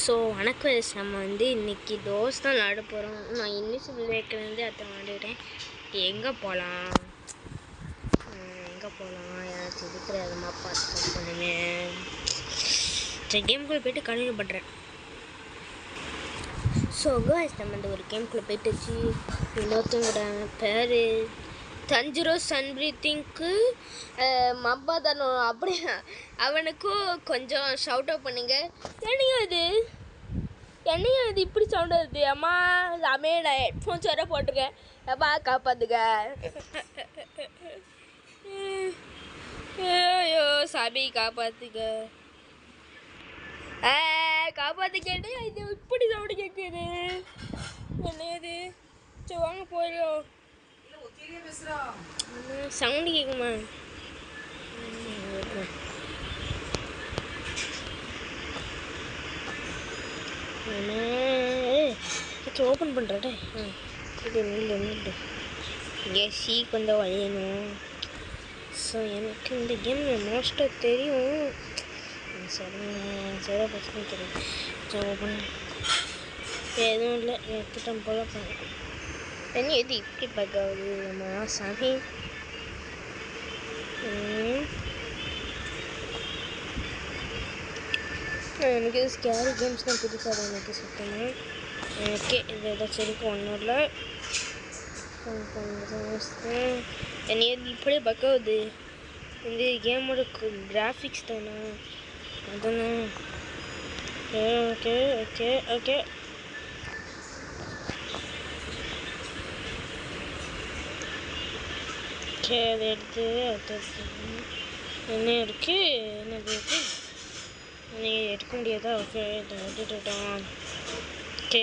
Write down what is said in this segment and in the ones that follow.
So வணக்கம். நம்ம இன்றைக்கி தோசை தான் விளாட போகிறோம். நான் இன்விசிபிள் வேக்கிலேருந்து அதை விளாண்டுட்டேன். எங்கே போகலாம் எனக்கு இருக்கிற விதமாக பார்த்து பண்ணுங்க. சரி, கேமுக்குள்ளே போய்ட்டு கண்டினியூ பண்ணுறேன். ஸோ காய்ஸ், நம்ம ஒரு கேமுக்குள்ளே போயிட்டுச்சு. இன்னொருத்தவங்களோட பேர் தஞ்சிரோ சன் பிரீத்திங்க்கு மப்பாதானோ அப்படி அவனுக்கும் கொஞ்சம் ஷவுட் அவுட் பண்ணுங்க. என்னையும் இது இப்படி சவுண்ட் வருது. அம்மா சாமே, நான் ஹெட்ஃபோன்ஸ் வேறு போட்டிருக்கேன். அப்பா காப்பாத்துங்க. ஐயோ சாமி காப்பாத்துங்க, காப்பாத்துக்கேட்டு. இது இப்படி சவுண்டு கேட்குது. என்னது? சரி வாங்க போயிடும். சவுண்டு கேட்குமா? ஓப்பன் பண்ணுறே. இது நில்லு. சி கொஞ்சம் வழியணும். ஸோ எனக்கு இந்த கேம் மோஸ்ட்டாக தெரியும். சரி பசங்க தெரியும். ஸோ ஓப்பன் எதுவும் இல்லை. எடுத்துட்டேன் போல பண்ணேன். என்ன எது இப்படி பார்க்காது நம்ம சாமி? எனக்கு இது ஸ்கேரி கேம்ஸ் தான் புதுசாக எனக்கு சுத்தமாக. ஓகே, இது ஏதாச்சும் இருக்கும். ஒன்றும் இல்லை. என்னைய இப்படியே பார்க்காது. இந்த கேமோட கிராஃபிக்ஸ் தானே அதானே. ஓகே ஓகே ஓகே ஓகே அதை எடுத்து என்ன இருக்குது? என்னது இருக்குது? நீங்கள் எடுக்க முடியாதா? ஓகே, இதை விட்டுட்டோம். ஓகே,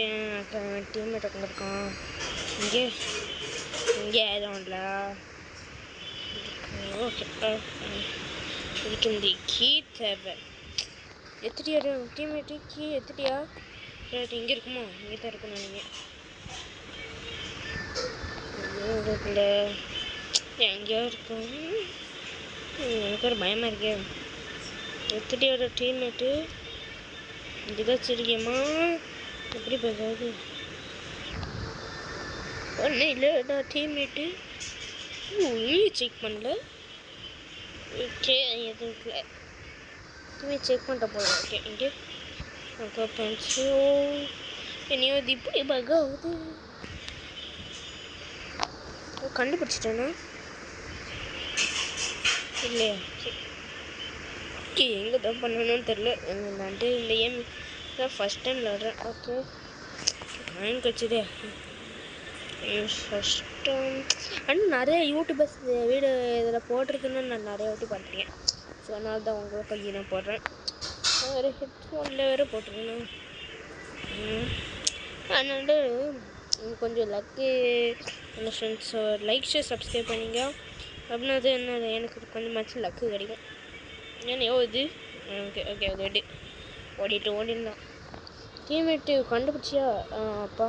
டீம்மேட் உட்காந்துருக்கான். இங்கே எதுவும் இல்லை. ஓகே, இதுக்கு இந்த கீ தேவை. எத்தடியா டீம்மேட்டு? கீ எத்தடியா? ரைட், இங்கே இருக்குமா? இங்கே தான் இருக்கணும். நீங்கள் இல்லை எங்கேயோ இருக்கும். எனக்கு ஒரு பயமாக இருக்கே. எத்தடியோட டீம்மேட்டு? இதுதான் சரிங்கம்மா. எப்படி பார்க்காது? ஒன்றும் இல்லை. நான் டீம்மேட்டு செக் பண்ணல. ஓகே, எதுவும் இல்லை. டீம்மேட் செக் பண்ணிட்ட போல. ஓகே, இங்கே ஓகே பென்சோ. என்னையோ இது இப்படி பார்க்காது. கண்டுபிடிச்சிட்டேன்னா இல்லையா? ஓகே, எங்கே தான் பண்ணணும்னு தெரில. நான்ட்டு இந்த கேம் தான் ஃபஸ்ட் டைம் விளாட்றேன். ஓகே, டைம் கிடச்சிதே ஃபஸ்ட் டைம். ஆனால் நிறைய யூடியூபர்ஸ் வீடியோ இதில் போட்டிருக்குன்னு நான் நிறைய வாட்டி பார்த்துருக்கேன். ஸோ அதனால தான் உங்களை பையன் நான் போடுறேன். வேறு ஹெட்ஃபோனில் வேறு போட்டிருக்கேன். அதனால கொஞ்சம் லக்கு அந்த ஃப்ரெண்ட்ஸ் லைக் ஷேர் சப்ஸ்கிரைப் பண்ணிங்க அப்படின்னா அது என்ன எனக்கு கொஞ்சமாச்சும் லக்கு கிடைக்கும். ஏன்னா இது ஓகே ஓகே ஓகே ஓடிடலாம். டீம்மேட்டு கண்டுபிடிச்சியா? அப்பா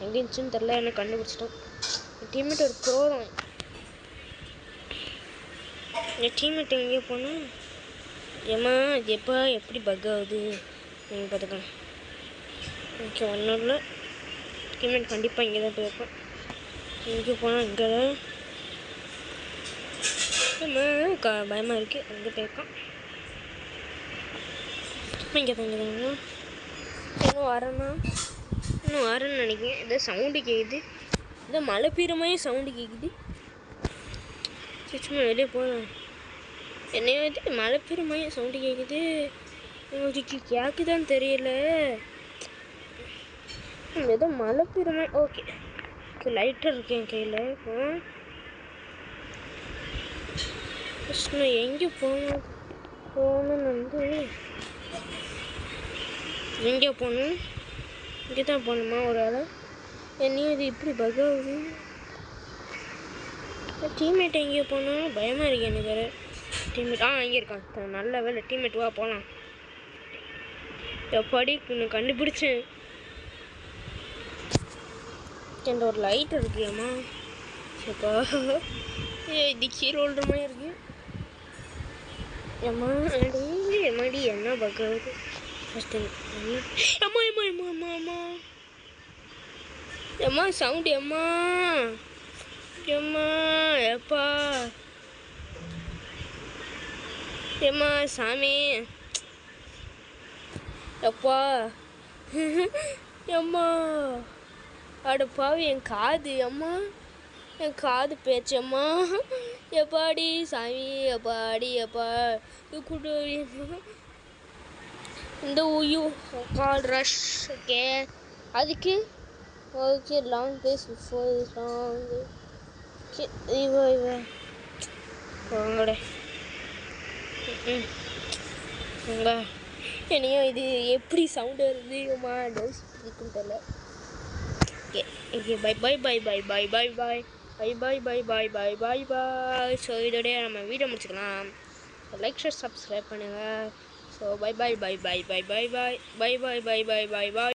எங்கே இருந்துச்சுன்னு தெரில. எனக்கு கண்டுபிடிச்சிட்டோம். டீம்மேட் ஒரு ப்ரோதான். என் டீம்மேட் எங்கேயோ போனால் ஏம்மா இது எப்போ எப்படி பக் ஆகுது நீங்கள் பார்த்துக்கலாம். ஓகே, ஒன்றும் இல்லை. டீம்மேட் கண்டிப்பாக இங்கே தான் போயிருப்பேன். இங்கே போனால் இங்கே பயமாக இருக்குது. அங்கே போயிருக்கான். இங்கே தான் இன்னும் வரேன்னு நினைக்கிறேன். ஏதோ சவுண்டு கேட்குது. ஏதோ மழை பெய்யுறமாதிரி சவுண்டு கேட்குது. சும்மா வெளியே போகலாம். என்னைய வந்து மழை பெய்யுறமாதிரி சவுண்டு கேட்குது. உங்களுக்கு கேட்குதான்னு தெரியல. ஏதோ மழை பெய்யுறமாதிரி. ஓகே, லைட்டர் இருக்கு என் கையில். நான் எங்கே போகணுன்னு எங்கே போகணும்? இங்கே தான் போகணுமா? ஒரு ஆள் என்னையும் இது இப்படி பகாவுது. டீம்மேட் எங்கேயோ போகணும். பயமாக இருக்கு எனக்கு வேறு. டீம்மேட் இங்கே இருக்கான். நல்ல வேலை. டீம்மேட் வா போகலாம். எப்படி நான் கண்டுபிடிச்சேன். என்ற ஒரு லைட் இருக்குல்லம்மா. சரிப்பா, இது கீழே விழுற மாதிரி இருக்குது. எம்மாடி என்ன பக்காவுது. ஃபஸ்ட்டு அம்மா அம்மா அம்மா அம்மா அம்மா அம்மா சவுண்டு அம்மா அம்மா எப்பா ஏம்மா சாமி எப்பா அம்மா அட பாவி என் காது அம்மா என் காது பேச்சம்மா எப்பாடி சாமி எப்பாடி எப்பா கூட இந்த ஊயு கால் ரஷ் ஓகே அதுக்கு okay long days before long இவ உங்களோட என்னையும் இது எப்படி சவுண்டு வருது அம்மா டோஸ் இருக்குன்னு தெரியல okay okay bye bye bye bye bye bye bye bye bye bye bye bye bye bye so இதோடய நம்ம வீடியோ முடிச்சுக்கலாம் லைக் ஷேர் சப்ஸ்கிரைப் பண்ணுங்கள் so bye bye bye bye bye bye bye bye bye bye bye bye பாய்